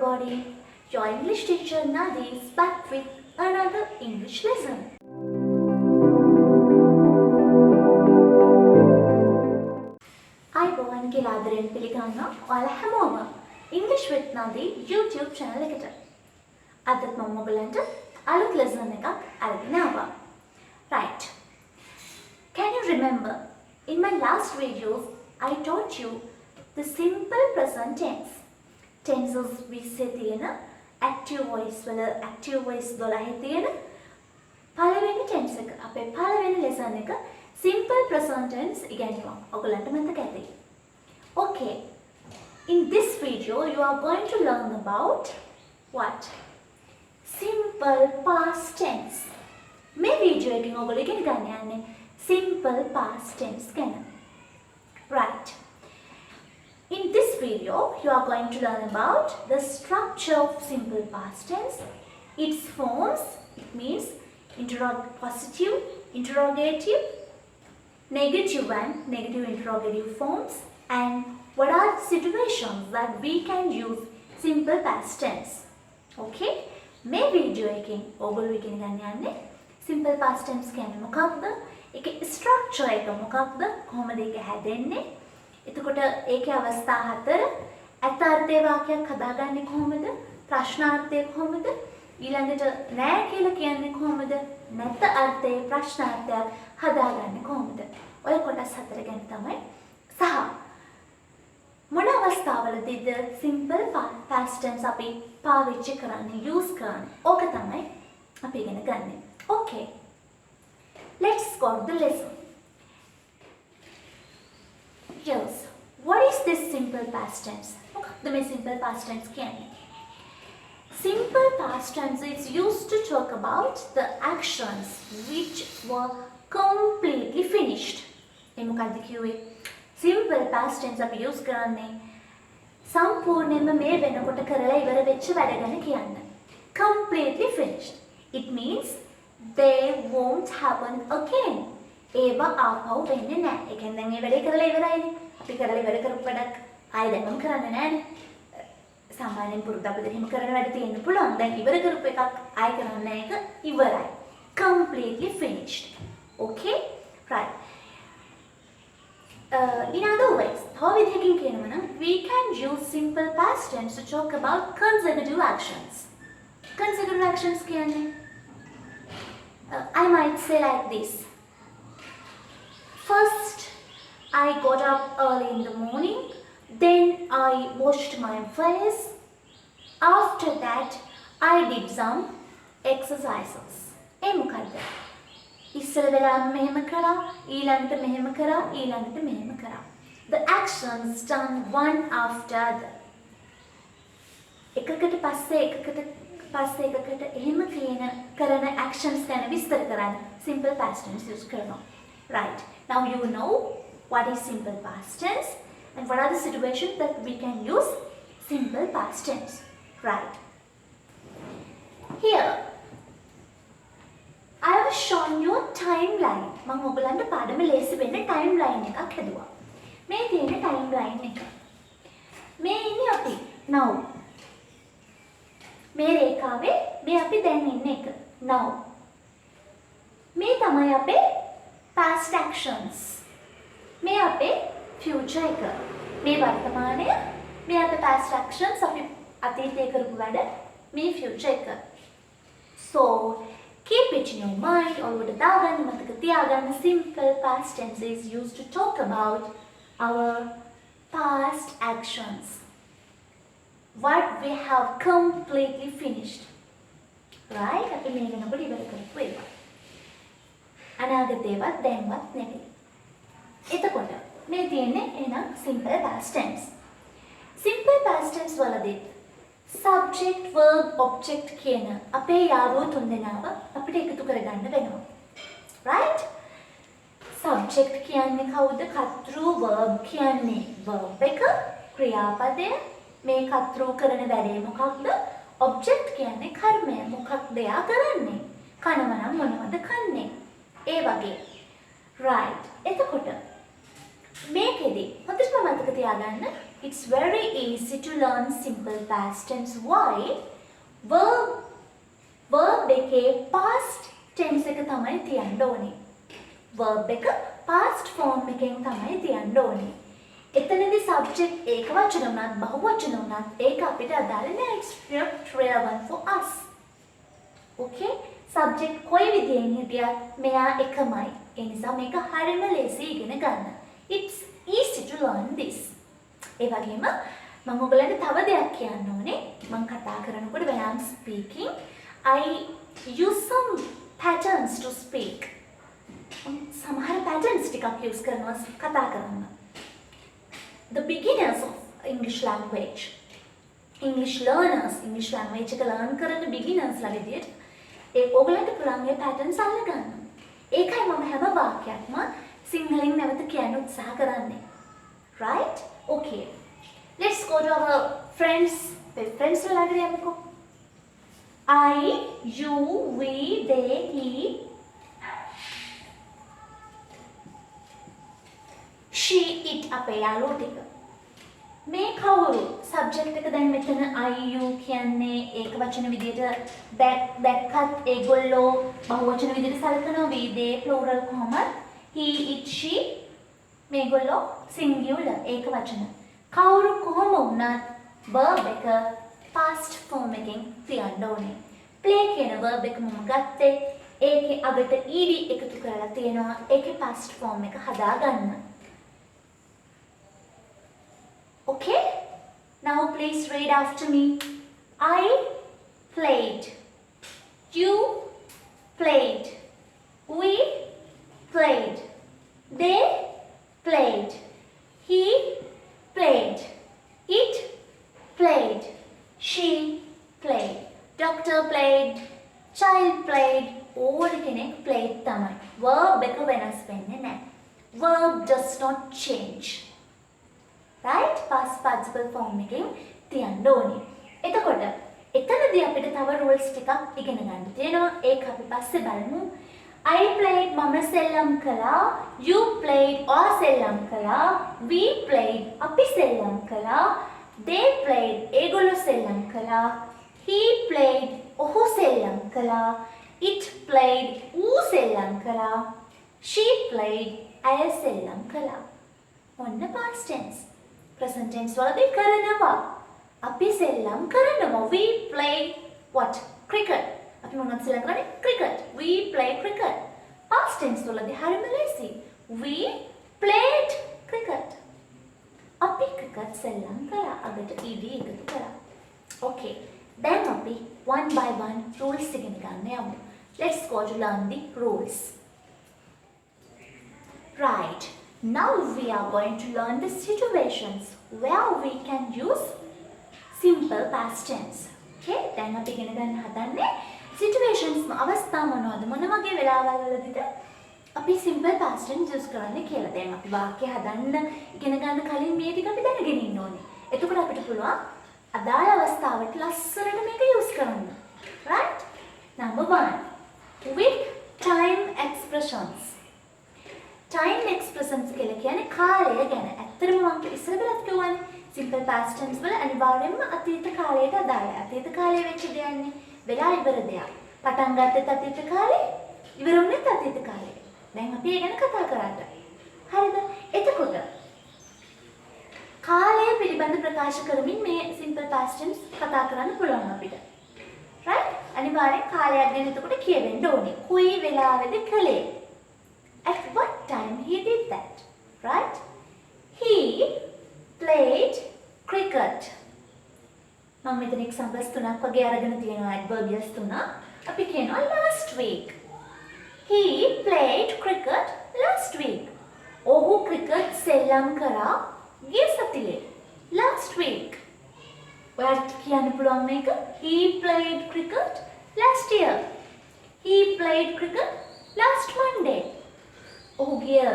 everybody. Your English teacher Nadi is back with another English lesson. අයිබෝවන් කියලා ආදරයෙන් පිළිගන්නවා ඔයාලා හැමෝම English with Nadi YouTube channel එකට. අදත් මම ඔයගලන්ට අලුත් lesson එකක් අරගෙන ආවා. Right. Can you remember in my last videos I taught you the simple present tense. Tenses විස්සේ තියෙන active voice වල active voice 12 තියෙන පළවෙනි tense එක අපේ පළවෙනි lesson එක simple present tense ඉගෙනුවා. ඔයගලන්ට මතක ඇති. Okay. In this video you are going to learn about what? Simple past tense. මේ වීඩියෝ එකෙන් ඔයගොල්ලෝ ඉගෙන ගන්න යන්නේ simple past tense ගැන. Right. In this video, you are going to learn about the structure of simple past tense, its forms, it means positive, interrogative, negative and negative interrogative forms, and what are the situations that we can use simple past tense. Okay? මේ video එකෙන් ඔයගොල්ලෝ ඉගෙන ගන්න යන්නේ simple past tense කියන්නේ මොකක්ද? ඒකේ structure එක මොකක්ද? කොහොමද ඒක හැදෙන්නේ? එතකොට ඒකේ අවස්ථා හතර අර්ථය වාක්‍යයක් හදාගන්නේ කොහොමද? ප්‍රශ්නාර්ථය කොහොමද? ඊළඟට නෑ කියලා කියන්නේ කොහොමද? නැත අර්ථයේ ප්‍රශ්නාර්ථයක් හදාගන්නේ කොහොමද? ඔය කොටස් හතර ගැන තමයි සහ මොන අවස්ථාවලදීද simple past tense අපි පාවිච්චි කරන්නේ use කරන්නේ? ඕක තමයි අපි ඉගෙන ගන්න. Okay. Let's go to the lesson. Yes. What is this simple past tense? මොකක්ද මේ simple past tense කියන්නේ? Simple past tense is used to talk about the actions which were completely finished. ඒ මොකක්ද කිව්වේ? Simple past tense අපි use කරන්නේ සම්පූර්ණයෙන්ම මේ වෙනකොට කරලා ඉවර වෙච්ච වැඩ ගැන කියන්න. Completely finished. It means they won't happen again. ඒවා ආපහු වෙන්නේ නැහැ. ඒ කියන්නේ දැන් මේ වැඩේ කරලා ඉවරයිනේ. අපි කරලා ඉවර කරපු වැඩක් ආයෙ දැන්ම කරන්න නෑනේ. සාමාන්‍යයෙන් පුරුදු අපිට එහෙම කරන වැඩ තියෙන්න පුළුවන්. දැන් ඉවර කරපු එකක් ආයෙ කරන්න නැහැ. ඒක ඉවරයි. Completely finished. Okay? Right. In other ways, තව විදිහකින් කියනවා නම් we can use simple past tense to talk about consecutive actions. Consecutive actions කියන්නේ I might say like this. First, I got up early in the morning, then I washed my face. After that, I did some exercises. ඒ මොකද්ද? ඉස්සර වෙලා මෙහෙම කරා, ඊළඟට මෙහෙම කරා, ඊළඟට මෙහෙම කරා. The actions done one after other. එකකට පස්සේ එහෙම කරන actions ගැන විස්තර කරන්න simple past tense use කරනවා. Right. Now you know what is simple past tense and what are the situations that we can use simple past tense. Right. Here, I have shown you a timeline. මම ඔයගලන්ට පාඩම ලේසි වෙන්න timeline එකක් හදුවා. මේ තියෙන timeline එක. මේ ඉන්නේ අපි now. මේ රේඛාවේ මේ අපි දැන් ඉන්න එක now. මේ තමයි අපේ past actions. මේ අපේ future එක. මේ වර්තමානය, මේ අපේ past actions අපි අතීතයේ කරපු වැඩ, මේ future එක. So, keep it in your mind, ඔළුවට දාගන්න, මතක තියාගන්න simple past tense is used to talk about our past actions. What we have completely finished. Right? අපි මේ වෙනකොට ඉවර කරපු ඒවා. අනාගතේවත් දැන්වත් නෙවෙයි. එතකොට මේ තියෙන්නේ එහෙනම් simple past tense. Simple past tense වලදී subject verb object කියන අපේ යාළුවෝ තුන්දෙනාව අපිට එකතු කරගන්න වෙනවා. Right? Subject කියන්නේ කවුද? කර්තෘ. Verb කියන්නේ verb එක, ක්‍රියාපදය. මේ කර්තෘ කරන වැඩේ මොකක්ද? Object කියන්නේ කර්මය. මොකක්ද එයා කරන්නේ? කනවා නම් මොනවද කන්නේ? ඒ වගේ. Right. එතකොට මේකෙදි හොඳටම මතක තියාගන්න it's very easy to learn simple past tense. Why? verb එකේ past tense එක තමයි තියන්න ඕනේ. verb එක past form එකෙන් තමයි තියන්න ඕනේ. එතනදී subject ඒක වචන උනත් බහුවචන උනත් ඒක අපිට අදාළ නෑ. It's not relevant for us. Okay? subject කොයි විදිහෙන් හිටියත් මෙයා එකමයි. ඒ නිසා මේක හරිම ලේසි ඉගෙන ගන්න. It's easy to learn this. ඒ වගේම මම ඔයගලන්ට තව දෙයක් කියන්න ඕනේ. මම කතා කරනකොට when I'm speaking I use some patterns to speak. සමහර patterns ටිකක් use කරනවා කතා කරන්න. The beginners of English language, English learners, English language එක learn කරන beginners ලා විදියට ඒ ඔයගලන්ට පුළුවන් මේ patterns අල්ලගන්න. ඒකයි මම හැම වාක්‍යයක්ම සිංහලෙන් නැවත කියන්න උත්සාහ කරන්නේ. Right? Okay. Let's go to our friends. Friends ලාට යමුකෝ. I, you, we, they, he, she, it අපේ යාළුවෝ ටික. මේ කවුරු සබ්ජෙක්ට් එක දැන් මෙතන I, you කියන්නේ ඒක වචන විදියට දැක්කත් ඒගොල්ලෝ බහුවචන විදියට සලකනවා. we, they plural කොහමද? he, it, she මේගොල්ලෝ singular ඒක වචන. කවුරු කොහොම වුණත් verb එක past form එකෙන් තියන්න ඕනේ. play කියන verb එක මම ගත්තේ ඒකේ අගට ed එකතු කරලා තියෙනවා. ඒකේ past form එක හදාගන්න. Okay? Now please read after me. I played. You played. We played. They played. He played. It played. She played. Doctor played. Child played. ඕන කෙනෙක් played තමයි. Verb එක වෙනස් වෙන්නේ නැහැ. Verb does not change. Right? Past participle form එකෙන් තියන්න ඕනේ. එතකොට එතනදී අපිට තව rules ටිකක් ඉගෙන ගන්න තියෙනවා. ඒක අපි පස්සේ බලමු. I played මම සෙල්ලම් කළා. You played ඔයා සෙල්ලම් කළා. We played අපි සෙල්ලම් කළා. They played ඒගොල්ලෝ සෙල්ලම් කළා. He played ඔහු සෙල්ලම් කළා. It played ඌ සෙල්ලම් කළා. She played ඇය සෙල්ලම් කළා. ඔන්න past tense. Present tense වලදී කරනවා. අපි සෙල්ලම් කරනවා. We play what? Cricket. අපි මොනවද සෙල්ලම් කරන්නේ? Cricket. We play cricket. Past tense වලදී හරිම ලේසි. We played cricket. අපි cricket සෙල්ලම් කළා. අගට ed එකතු කළා. Okay. දැන් අපි one by one rules ඉගෙන ගන්න යමු. Let's go to learn the rules. Right. Now we are going to learn the situations where we can use simple past tense. Okay? දැන් අපි ඉගෙන ගන්න හදන්නේ situations අවස්ථා මොනවද? මොන වගේ වෙලාවල් වලදීද අපි simple past tense use කරන්නේ කියලා. දැන් අපි වාක්‍ය හදන්න ඉගෙන ගන්න කලින් මේ ටික අපි දැනගෙන ඉන්න ඕනේ. එතකොට අපිට පුළුවන් අදාළ අවස්ථාවට ලස්සනට මේක use කරන්න. Right? Number 1. With time expressions. Time expressions කියලා කියන්නේ කාලය ගැන. ඇත්තටම මම ඉස්සර වෙලත් කියවනේ simple past tense වල අනිවාර්යයෙන්ම අතීත කාලයට අදාළයි. අතීත කාලයේ වෙච්ච දෙයක්නේ. වෙලා ඉවර දෙයක්. පටන් ගත්තත් අතීත කාලේ, ඉවර වුණත් අතීත කාලේ. දැන් අපි ඒ ගැන කතා කරන්නේ. හරිද? එතකොට කාලය පිළිබඳ ප්‍රකාශ කරමින් මේ simple past tense කතා කරන්න පුළුවන් අපිට. right? අනිවාර්යෙන් කාලයක් ගැන එතකොට කියවෙන්න ඕනේ. කොයි වෙලාවෙද කළේ? At what time he did that? Right? He played cricket. මම මෙතන examples තුනක් වගේ අරගෙන තියෙනවා adverbials තුනක්. අපි කියනවා last week. He played cricket last week. ඔහු cricket සෙල්ලම් කරා ගිය සතියේ. Last week. ඔයාලට කියන්න පුළුවන් මේක. He played cricket last year. He played cricket last Monday. ඔහු ගිය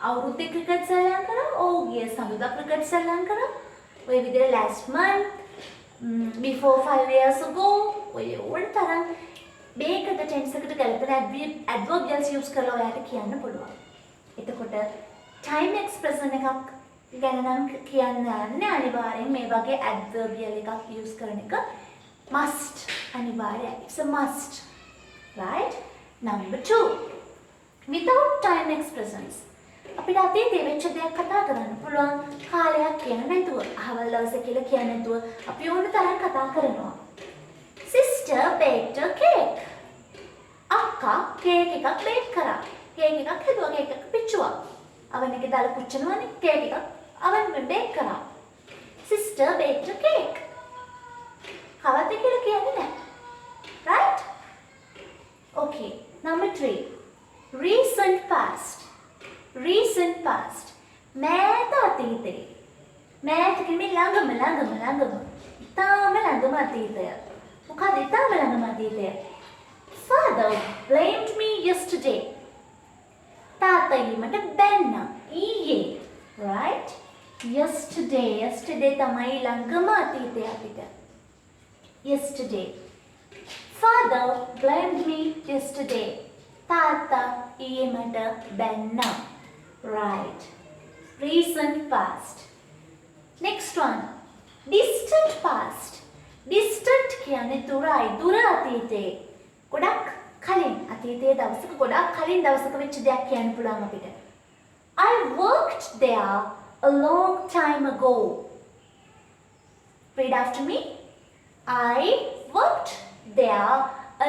අවුරුද්දේ ක්‍රිකට් සෙල්ලම් කරා. ඔහු ගිය සඳුදා ක්‍රිකට් සෙල්ලම් කරා. ඔය විදිහට last month, before 5 years ago ඔය ඕන තරම් මේකට tense එකට ගැලපෙන adverbials use කරලා ඔයාලට කියන්න පුළුවන්. එතකොට time expression එකක් ගැන නම් කියන්න යන්නේ අනිවාර්යෙන් මේ වගේ adverbial එකක් use කරන එක must අනිවාර්යයි. It's a must. Right? Number 2. Without time expressions. අපිට අතීතයේ වෙච්ච දෙයක් කතා කරන්න පුළුවන් කාලයක් කියන්න නැතුව, අහවල් දවසේ කියලා කියන්න නැතුව අපි ඕන තරම් කතා කරනවා. Sister baked a cake. අක්කා කේක් එකක් බේක් කරා. කේක් එකක් හදුවා, කේක් එකක් පිච්චුවා. oven එකේ දාලා පුච්චනවානේ කේක් එකක් oven එකේ බේක් කරා. Sister baked a cake. කවද්ද කියලා කියන්නේ නැහැ. Right? Okay. Number 3. Recent past. Recent past. මෑත අතීතේ. මෑත කියන්නේ ළඟම. ඉතාම ළඟම අතීතය. මොකද ඉතාම ළඟම අතීතය? Father blamed me yesterday. තාත්තා ඊමට බැන්නා. ඊයේ. Right? Yesterday තමයි ළඟම අතීතය අපිට. Yesterday. Father blamed me yesterday. තාත්තා ඊයේ මට බැන්නා. Right. Recent past. Next one. Distant past. Distant කියන්නේ දුරයි. දුර අතීතේ. ගොඩක් කලින් අතීතයේ දවසක ගොඩක් කලින් දවසක වෙච්ච දෙයක් කියන්න පුළුවන් අපිට. I worked there a long time ago. Read after me. I worked there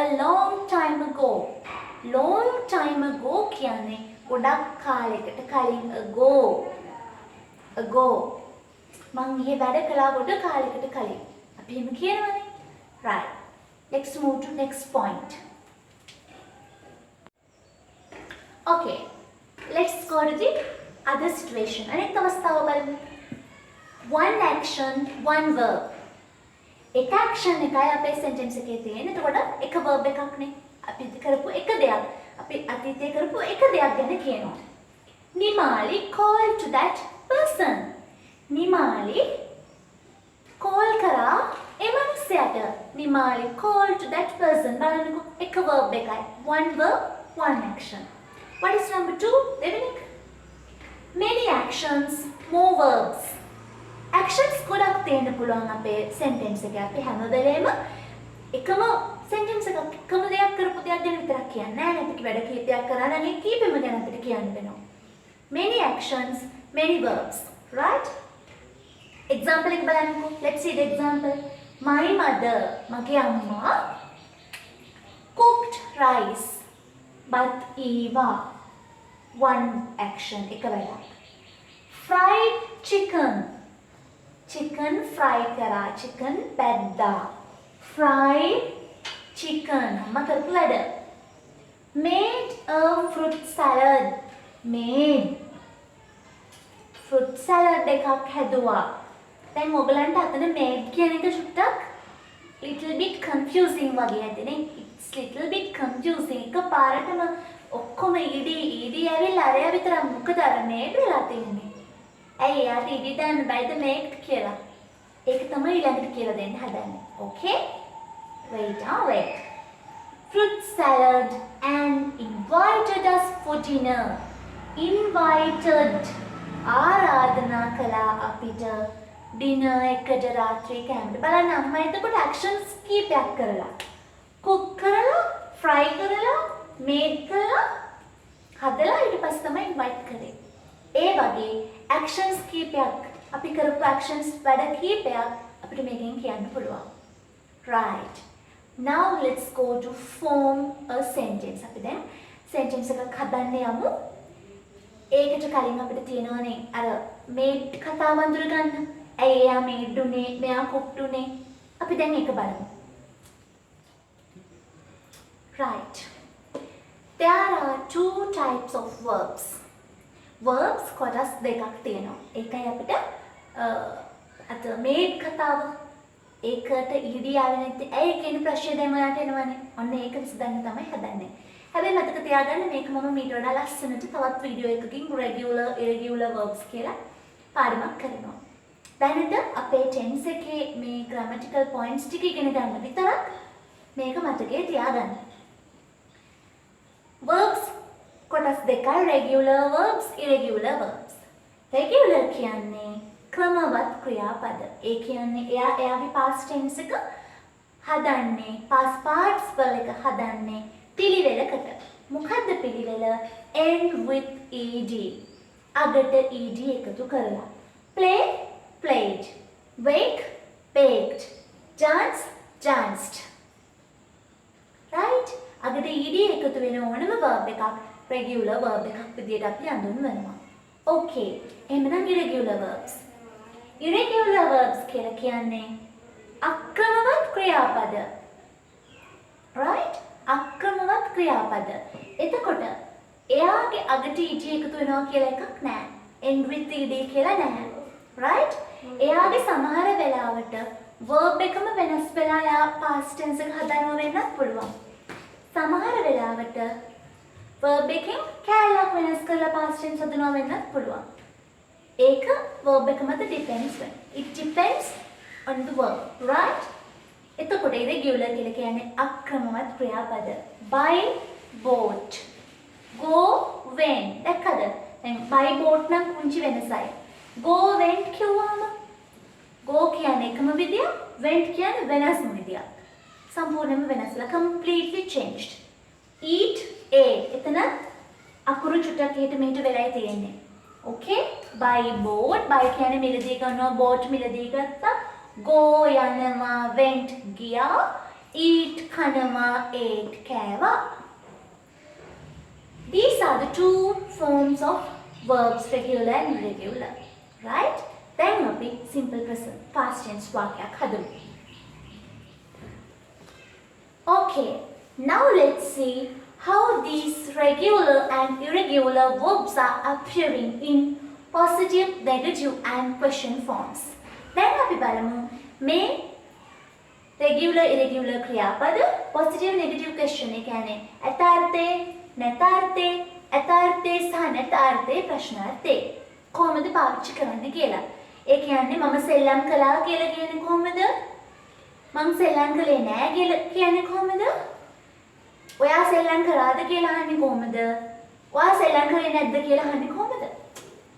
a long time ago. Long time ago කියන්නේ ගොඩක් කාලයකට කලින් ago. මං ඊයේ වැඩ කළා ගොඩ කාලයකට කලින්. අපි එහෙම කියනවනේ. Right. Let's move to next point. Okay. Let's go to the other situation. අනෙක් අවස්ථාව බලමු. One action, one verb. එක action එකයි අපේ sentence එකේ තියෙන්නේ. එතකොට එක verb එකක්නේ. අපි කරපු එක දෙයක්. අපි අතීතයේ කරපු එක දෙයක් ගැන කියනවා. Nimali called to that person. Nimali call කරා ඒ මිනිහයාට. Nimali called to that person. බලන්නකෝ එක verb එකයි. One verb, one action. What is number 2? දෙවෙනි එක. Many actions, more verbs. Actions ගොඩක් තියෙන්න පුළුවන් අපේ sentence එකේ. අපි හැම වෙලේම එකම sentence එකක් එකම දෙයක් කරපු දෙයක් ගැන විතරක් කියන්නේ නැහැ. අපි වැඩ කීපයක් කරා නම් ඒ කීපෙම ගැන අපිට කියන්න වෙනවා. Many actions, many verbs. Right? Example එක බලන්නකෝ. Let's see the example. My mother, මගේ අම්මා cooked rice. But Eva, one action, එක වැඩක්. Fried chicken. Chicken fry කරා. Chicken බැද්දා. Fried chicken. අම්මා කරපු වැඩ. Made a fruit salad. Made. Fruit salad එකක් හැදුවා. දැන් ඔයගලන්ට අතන made කියන එක චුට්ටක් little bit confusing වගේ ඇතිනේ. It's little bit confusing. එකපාරටම ඔක්කොම ඊඩි ඇවිල්ලා අරයා විතර මොකද අර made වෙලා තියෙන්නේ? ඇයි යාට ඊඩි දාන්න බයිද made කියලා? ඒක තමයි ඊළඟට කියලා දෙන්න හදන්නේ. Okay? Wait. Fruit salad and invited us for dinner. Invited. ආරාධනා කළා අපිට dinner එකට රාත්‍රී කෑමට. බලන්න අම්මා එතකොට actions කීපයක් කරලා. cook කරලා, fry කරලා, made කරලා, හදලා ඊට පස්සේ තමයි invite කරේ. ඒ වගේ actions කීපයක් අපි කරපු actions වැඩ කීපයක් අපිට මේකෙන් කියන්න පුළුවන්. Right. Now let's go to form a sentence. අපි දැන් sentence එකක් හදන්න යමු. ඒකට කලින් අපිට තියෙනවනේ අර made කතාව අඳුර ගන්න. ඇයි එයා made උනේ, මෙයා cooked උනේ. අපි දැන් ඒක බලමු. Right. There are two types of verbs. Verbs කොටස් දෙකක් තියෙනවා. ඒකයි අපිට අත made කතාව. ඒකට ඊඩි ආවේ නැත්නම් ඇයි කියන ප්‍රශ්නේ දැන් ඔයාලට එනවනේ. ඔන්න ඒක විසඳන්න තමයි හදන්නේ. හැබැයි මතක තියාගන්න මේක මම මීට වඩා ලස්සනට තවත් වීඩියෝ එකකින් regular irregular verbs කියලා පාඩමක් කරනවා. දැනට අපේ tense එකේ මේ grammatical points ටික ඉගෙන ගන්න විතරක් මේක මතකේ තියාගන්න. Verbs කොටස් දෙකයි regular verbs, irregular verbs. Regular කියන්නේ ක්‍රමවත් ක්‍රියාපද. ඒ කියන්නේ එයාගේ past tense එක හදන්නේ past participle එක හදන්නේ පිළිවෙලකට. මොකද්ද පිළිවෙල? end with ed. අගට ed එකතු කරලා. play played. bake baked. dance danced. right? අගට ed එකතු වෙන ඕනම verb එකක් regular verb එකක් විදියට අපි හඳුන්වනවා. okay. එහෙනම් irregular verbs. irregular verbs කියලා කියන්නේ අක්‍රමවත් ක්‍රියාපද. right? අක්‍රමවත් ක්‍රියාපද. එතකොට එයාගේ අගට ed එකතු වෙනවා කියලා එකක් නැහැ. end with ed කියලා නැහැ. right? එයාගේ සමහර වෙලාවට verb එකම වෙනස් වෙලා යා past tense එක හදනවා වෙන්නත් පුළුවන්. සමහර වෙලාවට verb එකෙන් කැලක් වෙනස් කරලා past tense හදනවා වෙන්නත් පුළුවන්. ඒක verb එක මත depends වෙනවා. it depends on the verb, right? එතකොට irregular කියලා කියන්නේ අක්‍රමවත් ක්‍රියාපද. buy bought, go went. දැක්කද? දැන් buy bought නම් කුංචි වෙනසයි. go went කියවම go කියන්නේ එකම විදිය, went කියන්නේ වෙනස්ම විදියක්. සම්පූර්ණයෙන්ම වෙනස්ලා completely changed. eat ate. එතන අකුරු චුට්ටක් එහෙට මෙහෙට වෙලයි තියෙන්නේ. okay? buy bought, buy කියන්නේ මිලදී ගන්නවා, bought මිලදී ගත්තා. go යනවා, went ගියා, eat කනවා, ate කෑවා. These are the two forms of verbs, regular and irregular. right? දැන් අපි simple present past tense වාක්‍යයක් හදමු. okay, now let's see how these regular and irregular verbs are appearing in positive, negative and question forms. දැන් අපි බලමු මේ regular irregular ක්‍රියාපද positive negative question ඒ කියන්නේ අතාර්ථේ නැතාර්ථේ අතාර්ථේ සහ නැතාර්ථේ ප්‍රශ්නාර්ථේ කොහොමද පාවිච්චි කරන්නේ කියලා. ඒ කියන්නේ මම සෙල්ලම් කළා කියලා කියන්නේ කොහොමද? මම සෙල්ලම් කළේ නෑ කියලා කියන්නේ කොහොමද? ඔයා සෙල්ලම් කරාද කියලා අහන්නේ කොහොමද? ඔයා සෙල්ලම් කරේ නැද්ද කියලා අහන්නේ කොහොමද?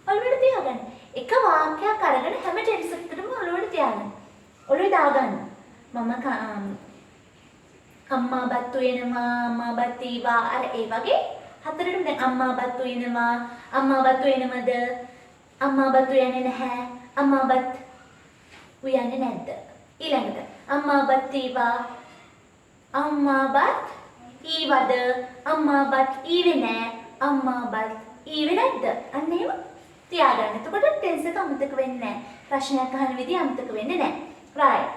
ඔළුවට තියාගන්න. එක වාක්‍යයක් අරගෙන හැම ටෙන්ස් එකකටම ඔළුවට තියාගන්න. ඔළුවේ දාගන්න. මම අම්මා බත්තු වෙනවා, අම්මා බත් ඊවා අර ඒ වගේ හතරටම දැන් අම්මා බත්තු වෙනවා, අම්මා බත්තු වෙනවද? අම්මා බත්තු යන්නේ නැහැ, අම්මා බත් උයන්නේ නැද්ද? ඊළඟට අම්මා බත් ඊවා, අම්මා බත් ඊවද? අම්මා බත් ඊවේ නැහැ, අම්මා බත් ඊවේ නැද්ද? අන්න එහෙම තියාගන්න. එතකොට ටෙන්ස් එක අමතක වෙන්නේ නැහැ. ප්‍රශ්නයක් අහන විදිහ අමතක වෙන්නේ නැහැ. right?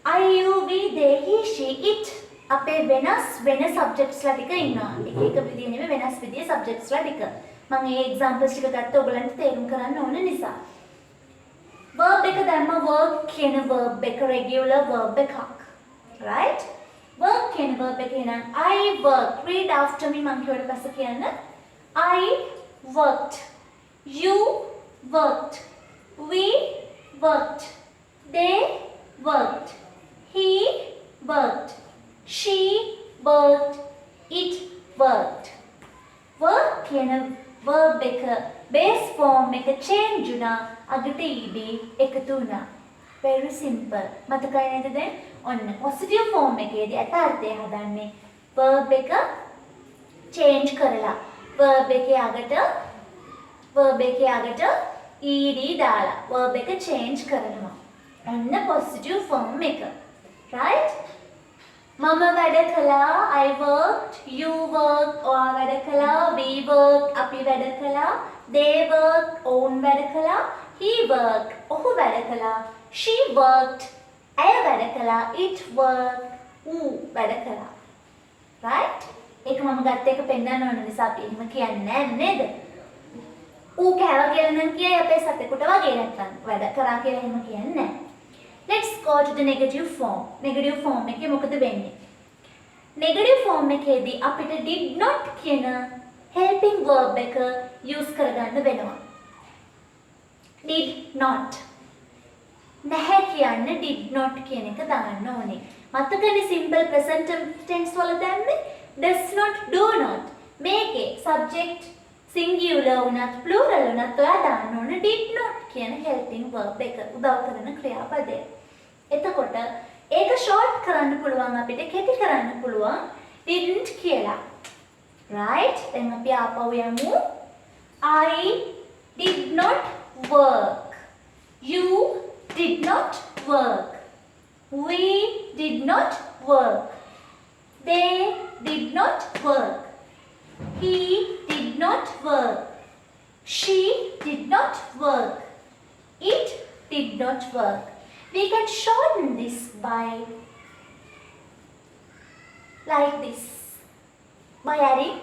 I, you, we, they, he, she, it අපේ වෙනස් වෙන subjects ලා ටික ඉන්නවා. එක විදිහ නෙමෙයි වෙනස් විදිහේ subjects ලා ටික. මම මේ examples ටික ගත්ත ඔයගලන්ට තේරුම් කරන්න ඕන නිසා. verb එක දැම්ම work කියන verb එක regular verb එකක්. right? work කියන verb එක නම් I worked. read after me මම කියවට පස්සේ කියන්න. I worked. You worked. We worked. They worked. He worked. She worked. It worked. work කියන verb එක base form එක change වුණා, අගට ed එකතු වුණා. very simple. මතකයි නේද දැන්? ඔන්න positive form එකේදී අර්ථය හදන්නේ verb එක change කරලා verb එකේ අගට ed දාලා verb එක change කරනවා. ඔන්න positive form එක. right? මම වැඩ කළා, I worked, you worked, ඔයා වැඩ කළා, we worked, අපි වැඩ කළා, they worked, ඔවුන් වැඩ කළා, he worked, ඔහු වැඩ කළා, she worked, ඇය වැඩ කළා, it worked, ඌ වැඩ කළා. right? ඒක මම ගත්ත එක පෙන්නන්න ඕන නිසා අපි එහෙම කියන්නේ නැහැ නේද? ඌ කෑවා කියලා නම් කියයි අපේ සතෙකුට වගේ නැත්තම් වැඩ කරා කියලා එහෙම කියන්නේ නැහැ. Let's go to the negative form. Negative form එකේ මොකද වෙන්නේ? Negative form එකේදී අපිට did not කියන helping verb එක use කරගන්න වෙනවා. did not. නැහැ කියන්න did not කියන එක දාන්න ඕනේ. මතකනේ simple present tense වල දැම්මේ does not, do not. මේකේ subject singular වුණත් plural වුණත් ඔයා දාන්න ඕන did not කියන helping verb එක උදව් කරන ක්‍රියාපදය. එතකොට ඒක short කරන්න පුළුවන් අපිට කෙටි කරන්න පුළුවන් didn't කියලා. right? දැන් අපි ආපහු යමු. I did not work. You did not work. We did not work. They did not work. He did not work. She did not work. It did not work. We can shorten this by like this. By adding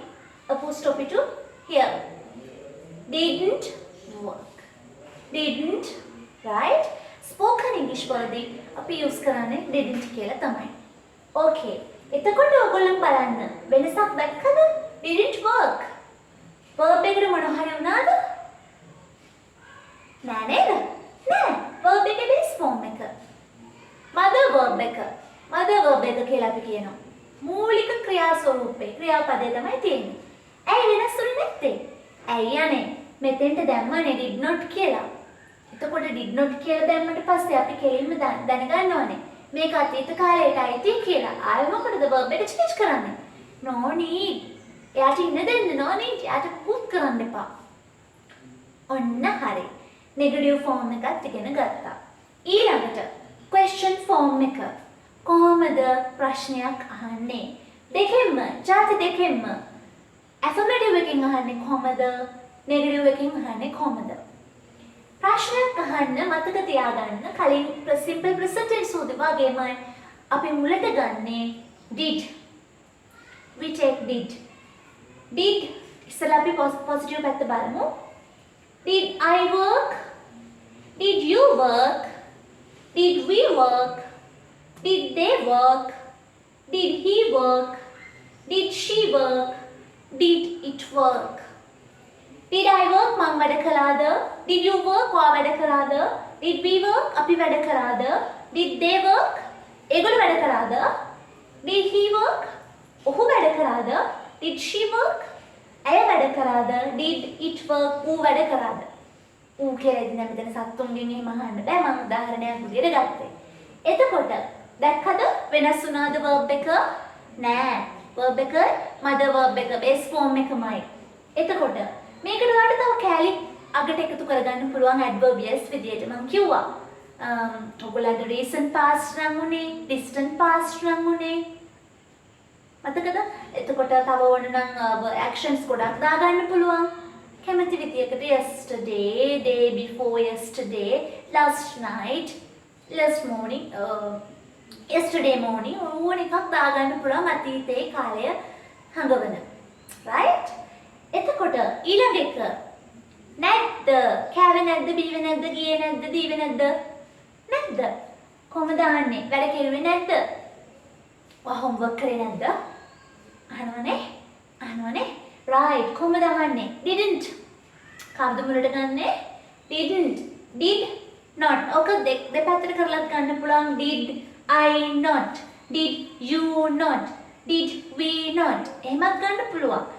apostrophe to here. Didn't work. Didn't, right? Spoken English වලදී අපි use කරන්නේ didn't කියලා තමයි. Okay. එතකොට ඔයගොල්ලෝ බලන්න වෙනසක් දැක්කද? didn't work. verb එකට මොන හරි වුණාද? නෑ නේද? නෑ. verb එකේ base form එක. mother verb එක. mother verb එක කියලා අපි කියනවා. මූලික ක්‍රියා ස්වරූපේ ක්‍රියාපදේ තමයි තියෙන්නේ. ඇයි වෙනස් වෙන්නේ නැත්තේ? ඇයි යන්නේ? මෙතෙන්ට දැම්මනේ did not කියලා. එතකොට did not කියලා දැම්මට පස්සේ අපි කෙලින්ම දැනගන්න ඕනේ. මේක අතීත කාලයට අයිති කියලා. ආයෙ මොකටද verb එක change කරන්නේ? No need. එයාට ඉන්න දෙන්න no need. එයාට put කරන්න එපා. ඔන්න හරි. negative form එකත් ඉගෙන ගත්තා. ඊළඟට question form එක. කොහොමද ප්‍රශ්නයක් අහන්නේ? දෙකෙන්ම, ಜಾති දෙකෙන්ම. affirmative එකෙන් අහන්නේ කොහොමද? negative එකෙන් අහන්නේ කොහොමද? ප්‍රශ්නයක් අහන්න මතක තියාගන්න කලින් simple present tense උදේ වගේම අපි මුලට ගන්නේ did. we take did. did ඉස්සලා අපි positive පැත්ත බලමු. did I work? did you work? did we work? did they work? did he work? did she work? did it work? Did I work? මම වැඩ කළාද? Did you work? ඔයා වැඩ කළාද? Did we work? අපි වැඩ කළාද? Did they work? ඒගොල්ලෝ වැඩ කළාද? Did he work? ඔහු වැඩ කළාද? Did she work? ඇය වැඩ කළාද? Did it work? ඌ වැඩ කළාද? ඌ කියලා ඉතින් මෙතන සත්තුන්ගෙන් එහෙම අහන්න බෑ. මම උදාහරණයක් විදියට ගත්තේ. එතකොට දැක්කද වෙනස් වුණාද verb එක? නෑ. verb එක mother verb එක base form එකමයි. එතකොට මේකට ඔයාලට තව කැලි අගට එකතු කරගන්න පුළුවන් adverbials විදියට මම කිව්වා. ඔයගොල්ලන්ට recent past නම් උනේ, distant past නම් උනේ. මතකද? එතකොට තව ඕන නම් actions ගොඩක් දාගන්න පුළුවන්. කැමති විදියකට yesterday, day before yesterday, last night, last morning, yesterday morning ඕන එකක් දාගන්න පුළුවන් අතීතයේ කාලය හඟවන. right? එතකොට ඊළඟ එක නැද්ද? කෑවේ නැද්ද? බීවේ නැද්ද? ගියේ නැද්ද? දීවේ නැද්ද? නැද්ද? කොහමද අහන්නේ? වැඩ කෙරුවේ නැද්ද? ඔයා homework කරේ නැද්ද? අහනවනේ? අහනවනේ? right. කොහමද අහන්නේ? didn't. කවුද මුලට ගන්නෙ? didn't. did not. ඔක දෙපැත්තට කරලා ගන්න පුළුවන්. did I not? did you not? did we not? එහෙමත් ගන්න පුළුවන්.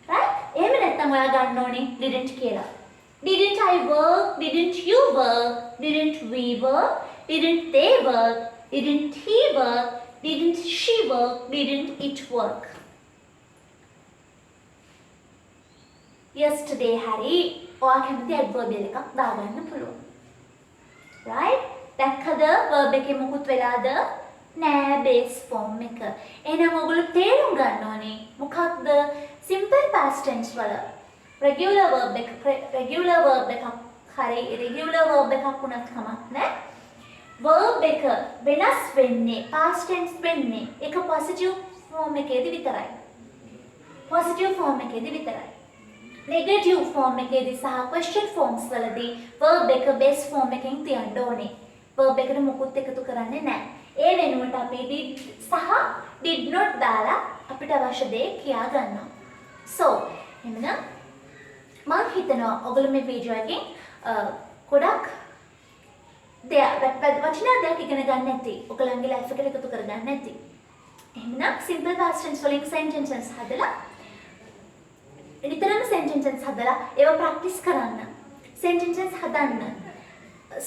right? එහෙම නැත්නම් ඔයා ගන්න ඕනේ didn't කියලා. Didn't I work? Didn't you work? Didn't we work? Didn't they work? Didn't he work? Didn't she work? Didn't it work? Yesterday hari ඔයා කැමති adverbial එකක් දාගන්න පුළුවන්. right? දැක්කද verb එකේ මොකුත් වෙලාද? නෑ base form එක. එහෙනම් ඔයගොල්ලෝ තේරුම් ගන්න ඕනේ මොකක්ද simple past tense වල regular verb එකක් හරි irregular verb එකක් වුණත් කමක් නෑ. verb එක වෙනස් වෙන්නේ past tense වෙන්නේ ඒක positive form එකේදී විතරයි. positive form එකේදී විතරයි. negative form එකේදී සහ question forms වලදී verb එක base form එකෙන් තියන්න ඕනේ. verb එකට මොකුත් එකතු කරන්නේ නැහැ. ඒ වෙනුවට අපි did සහ did not දාලා අපිට අවශ්‍ය දේ කියා ගන්නවා. so එහෙනම් මම හිතනවා ඔයගොල්ලෝ මේ වීඩියෝ එකෙන් ගොඩක් වටිනා දෙයක් ඉගෙන ගන්න ඇති. ඔයගලන්ගේ ලයිෆ් එකට එකතු කර ගන්න ඇති. එහෙනම් simple past tense වලින් sentences හදලා ඉතරම සෙන්ටෙන්සස් හදලා ඒවා ප්‍රැක්ටිස් කරන්න. සෙන්ටෙන්සස් හදන්න.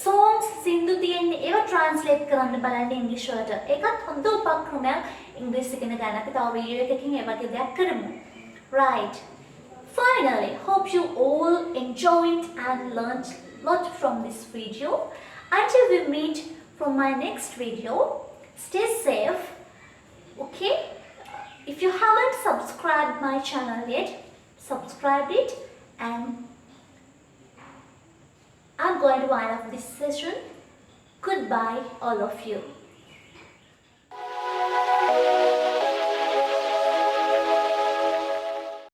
songs සින්දු තියෙන්නේ ඒවා ට්‍රාන්ස්ලේට් කරන්න බලන්න ඉංග්‍රීසි වලට. ඒකත් හොඳ උපක්‍රමයක් ඉංග්‍රීසි ඉගෙන ගන්න. අපි තව වීඩියෝ එකකින් ඒ වගේ දෙයක් කරමු. Right. Finally, hope you all enjoyed and learned lot from this video. Until we meet from my next video, stay safe. Okay? If you haven't subscribed my channel yet, subscribe it, and I'm going to wind up this session. Goodbye all of you.